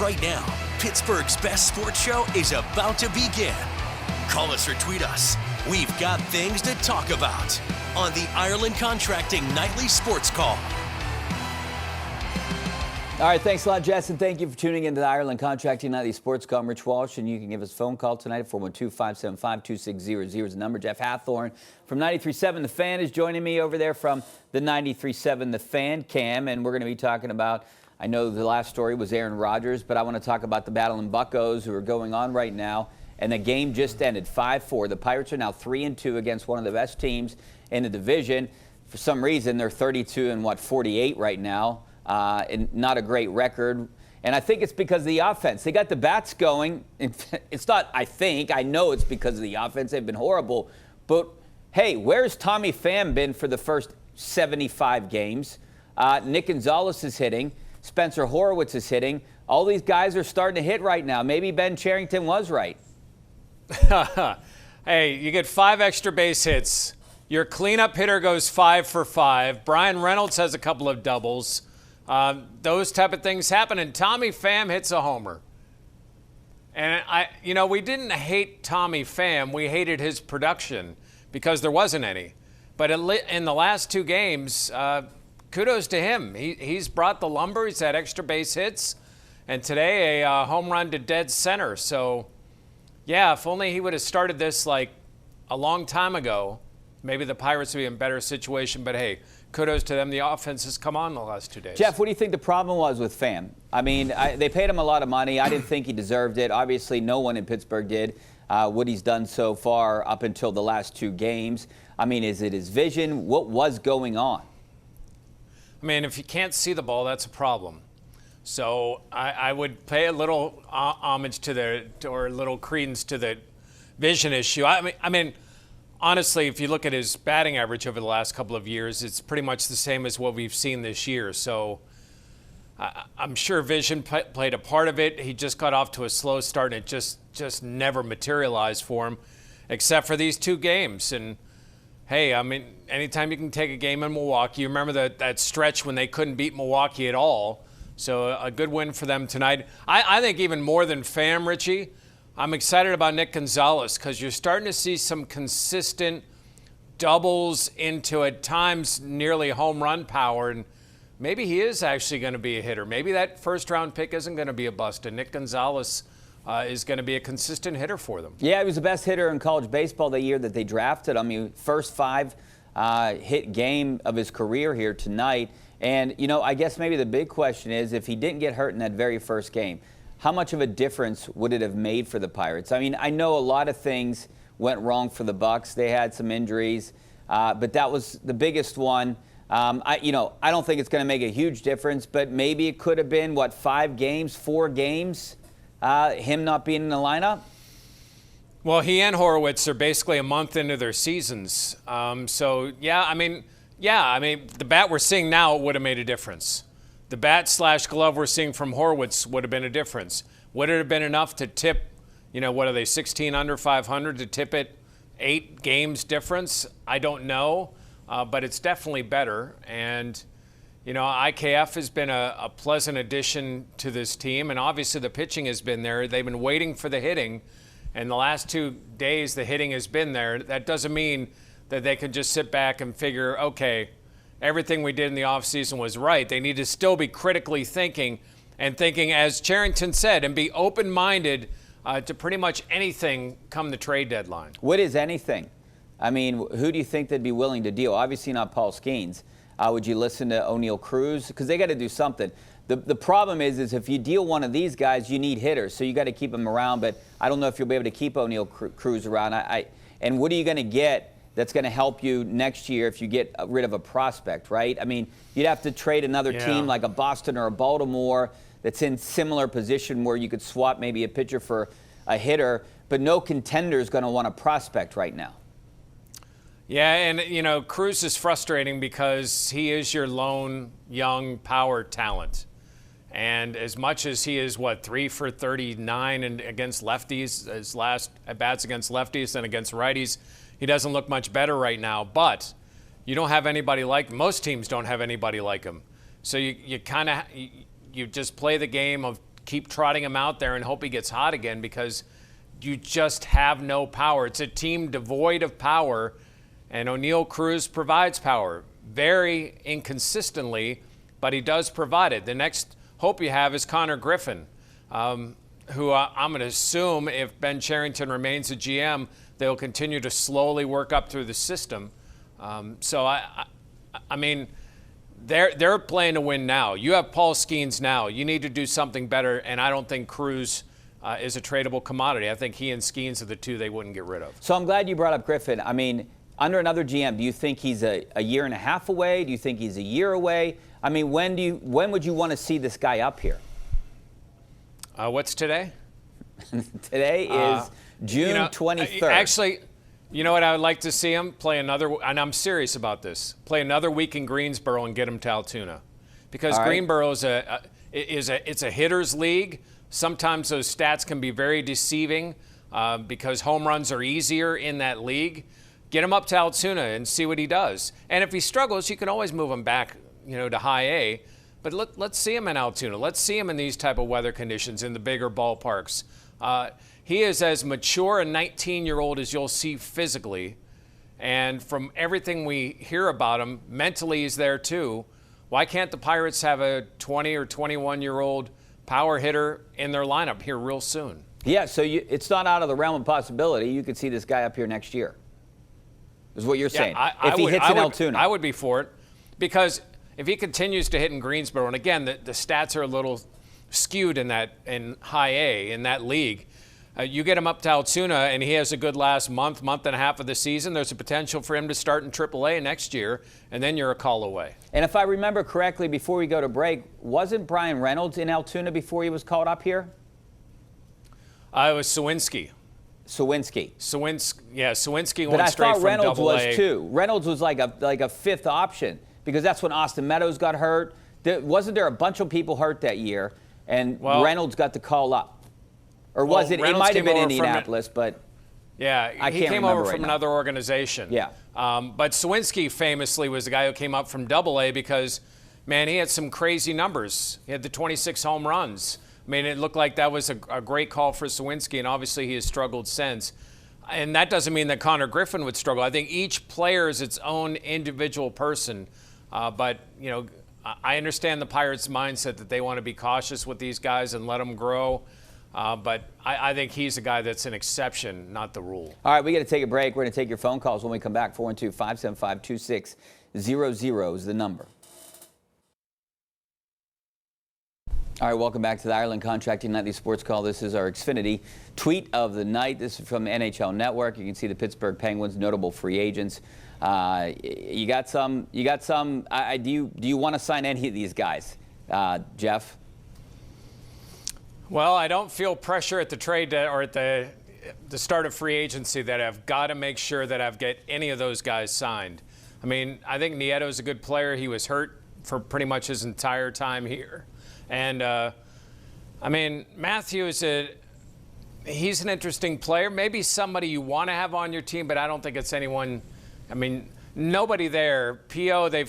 right now. Pittsburgh's best sports show is about to begin. Call us or tweet us. We've got things to talk about on the Ireland Contracting Nightly Sports Call. All right, thanks a lot, Jess, and thank you for tuning into the Ireland Contracting Nightly Sports Call. I'm Rich Walsh, and you can give us a phone call tonight at 412-575-2600 is the number. Jeff Hathhorn from 93.7 The Fan is joining me over there from the 93.7 The Fan cam, and we're going to be talking about, I know the last story was Aaron Rodgers, but I want to talk about the battle in Buccos who are going on right now, and the game just ended 5-4. The Pirates are now 3-2 against one of the best teams in the division. For some reason, they're 32-48 right now. And not a great record. And I think it's because of the offense. They got the bats going. It's not, I know it's because of the offense. They've been horrible. But, hey, where's Tommy Pham been for the first 75 games? Nick Gonzalez is hitting. Spencer Horwitz is hitting. All these guys are starting to hit right now. Maybe Ben Cherington was right. Hey, you get 5 extra base hits. Your cleanup hitter goes 5 for 5. Brian Reynolds has a couple of doubles. Those type of things happen, and Tommy Pham hits a homer. And we didn't hate Tommy Pham. We hated his production because there wasn't any. But in the last 2 games, kudos to him. He's brought the lumber. He's had extra base hits. And today, a home run to dead center. So, yeah, if only he would have started this like a long time ago, maybe the Pirates would be in a better situation. But, hey, kudos to them. The offense has come on the last 2 days. Jeff, what do you think the problem was with Pham? I mean, they paid him a lot of money. I didn't think he deserved it. Obviously, no one in Pittsburgh did what he's done so far up until the last 2 games. I mean, is it his vision? What was going on? I mean, if you can't see the ball, that's a problem. So I would pay a little homage to or a little credence to the vision issue. I mean, honestly, if you look at his batting average over the last couple of years, it's pretty much the same as what we've seen this year. So I'm sure vision played a part of it. He just got off to a slow start, and it just never materialized for him, except for these 2 games. And, hey, I mean, anytime you can take a game in Milwaukee, you remember that stretch when they couldn't beat Milwaukee at all. So a good win for them tonight. I think even more than Pham, Richie, I'm excited about Nick Gonzalez because you're starting to see some consistent doubles into, at times, nearly home run power. And maybe he is actually going to be a hitter. Maybe that first-round pick isn't going to be a bust, and Nick Gonzalez is going to be a consistent hitter for them. Yeah, he was the best hitter in college baseball the year that they drafted him. First 5 hit game of his career here tonight. And, I guess maybe the big question is, if he didn't get hurt in that very first game, how much of a difference would it have made for the Pirates? I mean, I know a lot of things went wrong for the Bucs. They had some injuries, but that was the biggest one. I don't think it's going to make a huge difference, but maybe it could have been, 4 games, him not being in the lineup? Well, he and Horwitz are basically a month into their seasons. The bat we're seeing now would have made a difference. The bat/glove we're seeing from Horwitz would have been a difference. Would it have been enough to tip, what are they, 16 under 500 to tip it 8 games difference? I don't know, but it's definitely better. And, IKF has been a pleasant addition to this team, and obviously the pitching has been there. They've been waiting for the hitting, and the last 2 days the hitting has been there. That doesn't mean that they can just sit back and figure, okay, everything we did in the offseason was right. They need to still be critically thinking, as Cherington said, and be open-minded to pretty much anything come the trade deadline. What is anything? I mean, who do you think they'd be willing to deal? Obviously not Paul Skeens. Would you listen to O'Neal Cruz? Because they got to do something. The problem is if you deal one of these guys, you need hitters, so you got to keep them around. But I don't know if you'll be able to keep O'Neal Cruz around. And what are you going to get that's going to help you next year if you get rid of a prospect, right? I mean, you'd have to trade another team like a Boston or a Baltimore that's in similar position where you could swap maybe a pitcher for a hitter, but no contender is going to want a prospect right now. Yeah, and, Cruz is frustrating because he is your lone young power talent. And as much as he is, 3 for 39 and against lefties, his last at-bats against lefties and against righties, he doesn't look much better right now. But you don't have anybody most teams don't have anybody like him. So you just play the game of keep trotting him out there and hope he gets hot again, because you just have no power. It's a team devoid of power, and O'Neal Cruz provides power. Very inconsistently, but he does provide it. The next hope you have is Connor Griffin, who I'm going to assume, if Ben Cherington remains a GM, they'll continue to slowly work up through the system. So I mean, they're playing to win now. You have Paul Skeens now. You need to do something better, and I don't think Cruz is a tradable commodity. I think he and Skeens are the two they wouldn't get rid of. So I'm glad you brought up Griffin. I mean, under another GM, do you think he's a year and a half away? Do you think he's a year away? I mean, when would you want to see this guy up here? What's today? Today is June 23rd. Actually, you know what? I would like to see him play another, and I'm serious about this, play another week in Greensboro and get him to Altoona. Because Greensboro is it's a hitter's league. Sometimes those stats can be very deceiving because home runs are easier in that league. Get him up to Altoona and see what he does. And if he struggles, you can always move him back, to high A. But let's see him in Altoona. Let's see him in these type of weather conditions in the bigger ballparks. He is as mature a 19-year-old as you'll see physically. And from everything we hear about him, mentally he's there too. Why can't the Pirates have a 20 or 21-year-old power hitter in their lineup here real soon? Yeah, so it's not out of the realm of possibility. You could see this guy up here next year, is what you're saying. If he hits in Altoona. I would be for it, because if he continues to hit in Greensboro, and again, the stats are a little skewed in high A, in that league, you get him up to Altoona and he has a good last month and a half of the season, there's a potential for him to start in AAA next year, and then you're a call away. And if I remember correctly, before we go to break, wasn't Brian Reynolds in Altoona before he was called up here? It was Sawinski. Sawinski, Sawinski but went straight I thought from Reynolds AA. was too. Reynolds was like a fifth option, because that's when Austin Meadows got hurt. Wasn't there a bunch of people hurt that year, and Reynolds got the call up? Or was it? It might have been Indianapolis, but yeah, he came over from another organization. Yeah. But Sawinski famously was the guy who came up from AA because, man, he had some crazy numbers. He had the 26 home runs. I mean, it looked like that was a great call for Sawinski, and obviously he has struggled since. And that doesn't mean that Connor Griffin would struggle. I think each player is its own individual person. But, I understand the Pirates' mindset that they want to be cautious with these guys and let them grow. But I think he's a guy that's an exception, not the rule. All right, we got to take a break. We're going to take your phone calls when we come back. 412-575-2600 is the number. All right, welcome back to the Ireland Contracting Nightly Sports Call. This is our Xfinity tweet of the night. This is from NHL Network. You can see the Pittsburgh Penguins, notable free agents. You got some. Do you want to sign any of these guys, Jeff? Well, I don't feel pressure at the trade or at the start of free agency that I've got to make sure that I've get any of those guys signed. I mean, I think Nieto's a good player. He was hurt for pretty much his entire time here. And, I mean, Matthews, he's an interesting player. Maybe somebody you want to have on your team, but I don't think it's anyone. I mean, nobody there. P.O. they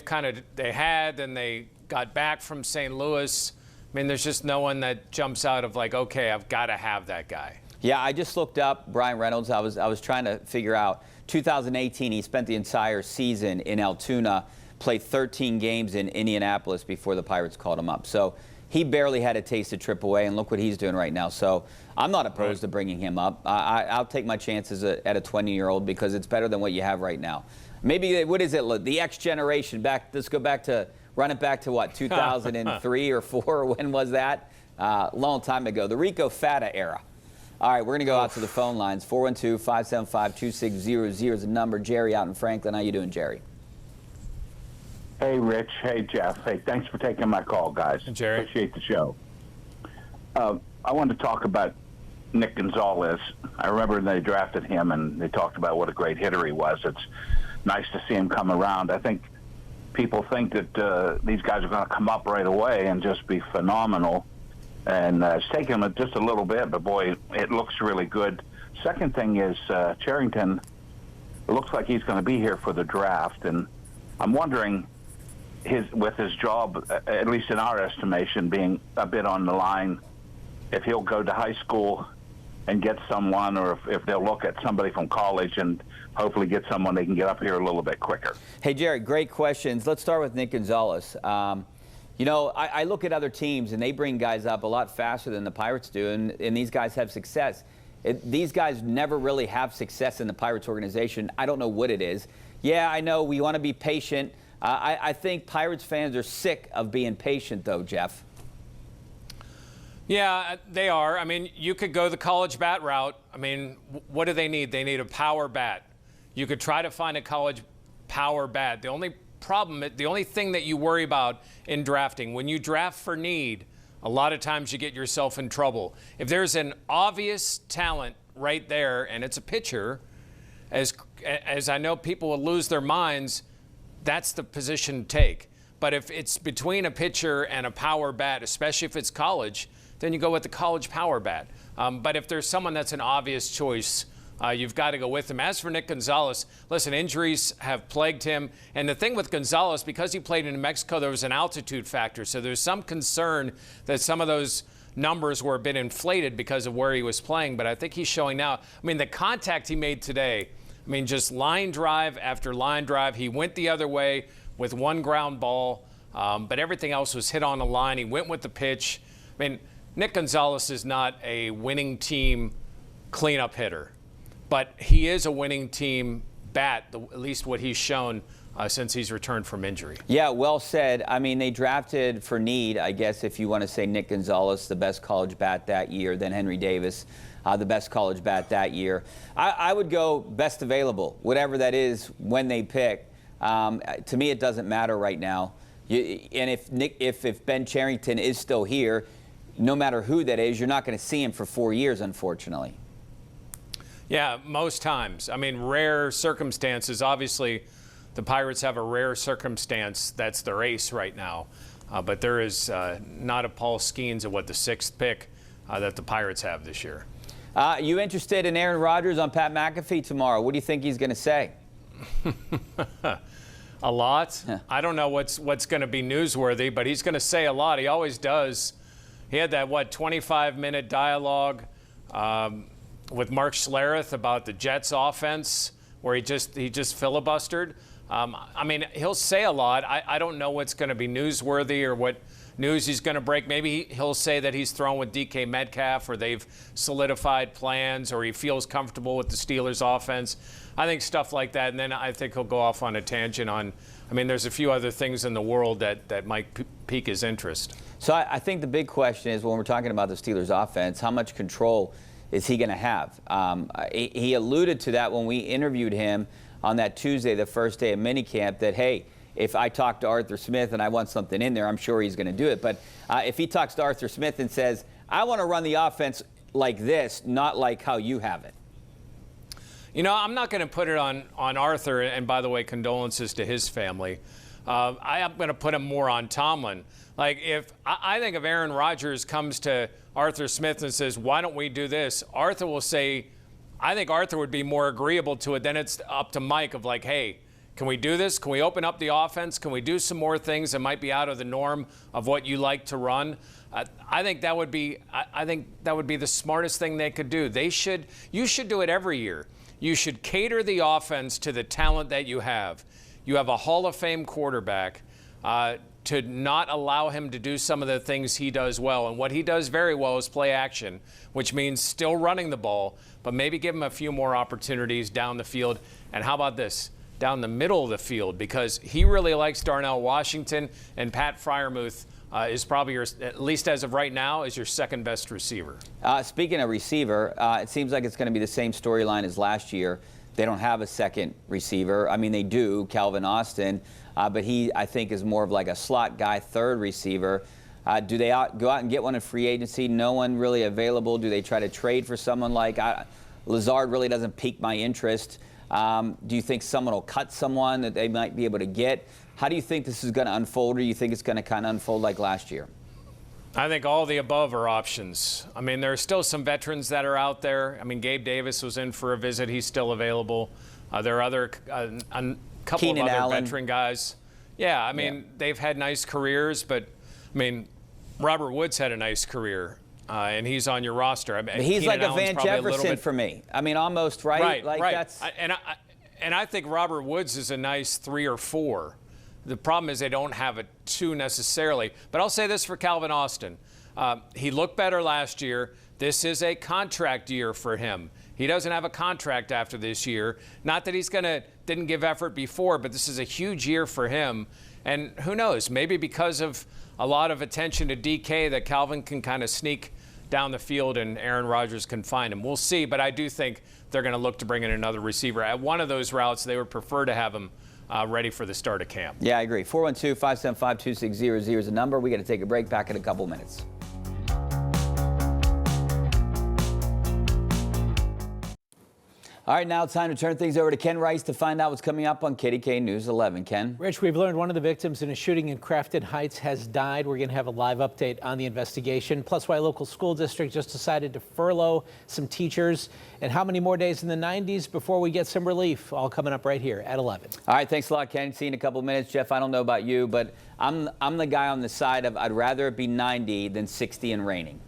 had, and they got back from St. Louis. I mean, there's just no one that jumps out of like, okay, I've got to have that guy. Yeah, I just looked up Brian Reynolds. I was trying to figure out 2018. He spent the entire season in Altoona, played 13 games in Indianapolis before the Pirates called him up. So he barely had a taste of AAA, and look what he's doing right now. So I'm not opposed to bringing him up. I'll take my chances at a 20-year-old because it's better than what you have right now. Maybe, what is it, the X generation? Let's go back to. Run it back to what, 2003 or 4? When was that? Long time ago. The Rico Fata era. All right, we're going to go out to the phone lines. 412-575-2600 is the number. Jerry out in Franklin. How you doing, Jerry? Hey, Rich. Hey, Jeff. Hey, thanks for taking my call, guys. Hey, Jerry. Appreciate the show. I wanted to talk about Nick Gonzalez. I remember they drafted him, and they talked about what a great hitter he was. It's nice to see him come around. I think people think that these guys are going to come up right away and just be phenomenal. And it's taken them just a little bit, but, boy, it looks really good. Second thing is Cherington, it looks like he's going to be here for the draft. And I'm wondering, with his job, at least in our estimation, being a bit on the line, if he'll go to high school and get someone, or if they'll look at somebody from college and hopefully get someone they can get up here a little bit quicker. Hey, Jared, great questions. Let's start with Nick Gonzalez. You know, I look at other teams, and they bring guys up a lot faster than the Pirates do, and these guys have success. These guys never really have success in the Pirates organization. I don't know what it is. Yeah, I know we want to be patient. I think Pirates fans are sick of being patient, though, Jeff. Yeah, they are. I mean, you could go the college bat route. I mean, what do they need? They need a power bat. You could try to find a college power bat. The only problem, the only thing that you worry about in drafting, when you draft for need, a lot of times you get yourself in trouble. If there's an obvious talent right there and it's a pitcher, as I know people will lose their minds, that's the position to take. But if it's between a pitcher and a power bat, especially if it's college, then you go with the college power bat. But if there's someone that's an obvious choice, you've got to go with him. As for Nick Gonzalez, listen, injuries have plagued him. And the thing with Gonzalez, because he played in New Mexico, there was an altitude factor. So there's some concern that some of those numbers were a bit inflated because of where he was playing. But I think he's showing now. I mean, the contact he made today, I mean, just line drive after line drive. He went the other way with one ground ball, but everything else was hit on the line. He went with the pitch. I mean, Nick Gonzalez is not a winning team cleanup hitter, but he is a winning team bat, at least what he's shown since he's returned from injury. Yeah, well said. I mean, they drafted for need, I guess, if you want to say Nick Gonzalez, the best college bat that year, then Henry Davis, the best college bat that year. I would go best available, whatever that is when they pick. To me, it doesn't matter right now. And if Ben Cherington is still here, no matter who that is, you're not going to see him for 4 years, unfortunately. Yeah, most times. I mean, rare circumstances. Obviously, the Pirates have a rare circumstance that's their ace right now. But there is not a Paul Skeens of what the 6th pick that the Pirates have this year. You interested in Aaron Rodgers on Pat McAfee tomorrow? What do you think he's going to say? A lot. I don't know what's going to be newsworthy, but he's going to say a lot. He always does. He had that, 25-minute dialogue with Mark Schlereth about the Jets offense where he just filibustered. I mean, he'll say a lot. I don't know what's going to be newsworthy or what news he's going to break. Maybe he'll say that he's thrown with DK Metcalf, or they've solidified plans, or he feels comfortable with the Steelers offense. I think stuff like that. And then I think he'll go off on a tangent on, I mean, there's a few other things in the world that might pique his interest. So I think the big question is, when we're talking about the Steelers offense, how much control is he going to have? He alluded to that when we interviewed him on that Tuesday, the first day of minicamp, that, hey, if I talk to Arthur Smith and I want something in there, I'm sure he's going to do it. But if he talks to Arthur Smith and says, I want to run the offense like this, not like how you have it. You know, I'm not going to put it on Arthur, and by the way, condolences to his family. I am going to put him more on Tomlin. Like, I think if Aaron Rodgers comes to Arthur Smith and says, why don't we do this? Arthur will say, I think Arthur would be more agreeable to it. Then it's up to Mike of like, hey, can we do this? Can we open up the offense? Can we do some more things that might be out of the norm of what you like to run? I think that would be the smartest thing they could do. You should do it every year. You should cater the offense to the talent that you have. You have a Hall of Fame quarterback. To not allow him to do some of the things he does well. And what he does very well is play action, which means still running the ball, but maybe give him a few more opportunities down the field. And how about this? Down the middle of the field, because he really likes Darnell Washington, and Pat Freiermuth is probably at least as of right now, is your second best receiver. Speaking of receiver, it seems like it's going to be the same storyline as last year. They don't have a second receiver. I mean, they do, Calvin Austin, but he, I think, is more of like a slot guy, third receiver. Do they go out and get one in free agency? No one really available. Do they try to trade for someone like Lazard? Really doesn't pique my interest. Do you think someone will cut someone that they might be able to get? How do you think this is going to unfold, or do you think it's going to kind of unfold like last year? I think all the above are options. I mean, there are still some veterans that are out there. I mean, Gabe Davis was in for a visit. He's still available. There are a couple Keenan of other Allen. veteran guys. Yeah, I mean, they've had nice careers, but, I mean, Robert Woods had a nice career. and he's on your roster. I mean, He's Keenan like a Allen's Van probably Jefferson bit, for me. I mean, almost, right? Right. That's... And I think Robert Woods is a nice 3 or 4. The problem is they don't have a 2 necessarily. But I'll say this for Calvin Austin. He looked better last year. This is a contract year for him. He doesn't have a contract after this year. Not that he's didn't give effort before, but this is a huge year for him. And who knows, maybe because of a lot of attention to DK that Calvin can kind of sneak down the field and Aaron Rodgers can find him. We'll see, but I do think they're going to look to bring in another receiver. At one of those routes, they would prefer to have him ready for the start of camp. Yeah, I agree. 412-575-2600 is the number. We got to take a break. Back in a couple minutes. All right, now it's time to turn things over to Ken Rice to find out what's coming up on KDKA News 11. Ken? Rich, we've learned one of the victims in a shooting in Crafton Heights has died. We're going to have a live update on the investigation, plus why a local school district just decided to furlough some teachers, and how many more days in the 90s before we get some relief. All coming up right here at 11. All right, thanks a lot, Ken. See you in a couple of minutes. Jeff, I don't know about you, but I'm the guy on the side of I'd rather it be 90 than 60 and raining.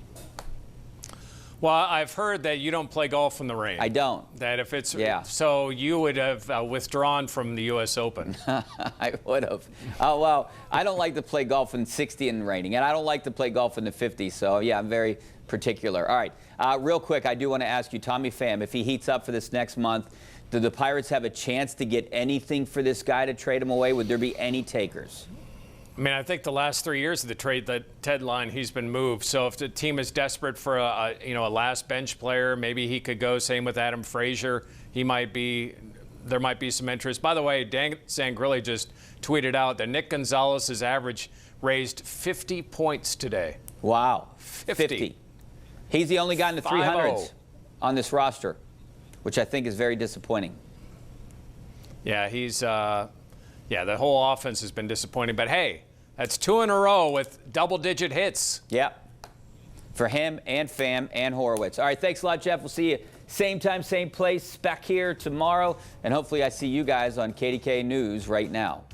Well, I've heard that you don't play golf in the rain. I don't. That if it's yeah. So you would have withdrawn from the U.S. Open. I would have. Oh, well, I don't like to play golf in 60 and raining, and I don't like to play golf in the 50s. So, yeah, I'm very particular. All right, real quick, I do want to ask you, Tommy Pham, if he heats up for this next month, do the Pirates have a chance to get anything for this guy to trade him away? Would there be any takers? I mean, I think the last 3 years of the trade deadline, he's been moved. So if the team is desperate for a last bench player, maybe he could go. Same with Adam Frazier. There might be some interest. By the way, Dan Sangrilli just tweeted out that Nick Gonzalez has raised 50 points today. Wow, 50. He's the only guy in the 300s on this roster, which I think is very disappointing. Yeah, the whole offense has been disappointing. But hey, that's 2 in a row with double-digit hits. Yep. For him and Pham and Horowitz. All right, thanks a lot, Jeff. We'll see you same time, same place back here tomorrow. And hopefully I see you guys on KDKA News right now.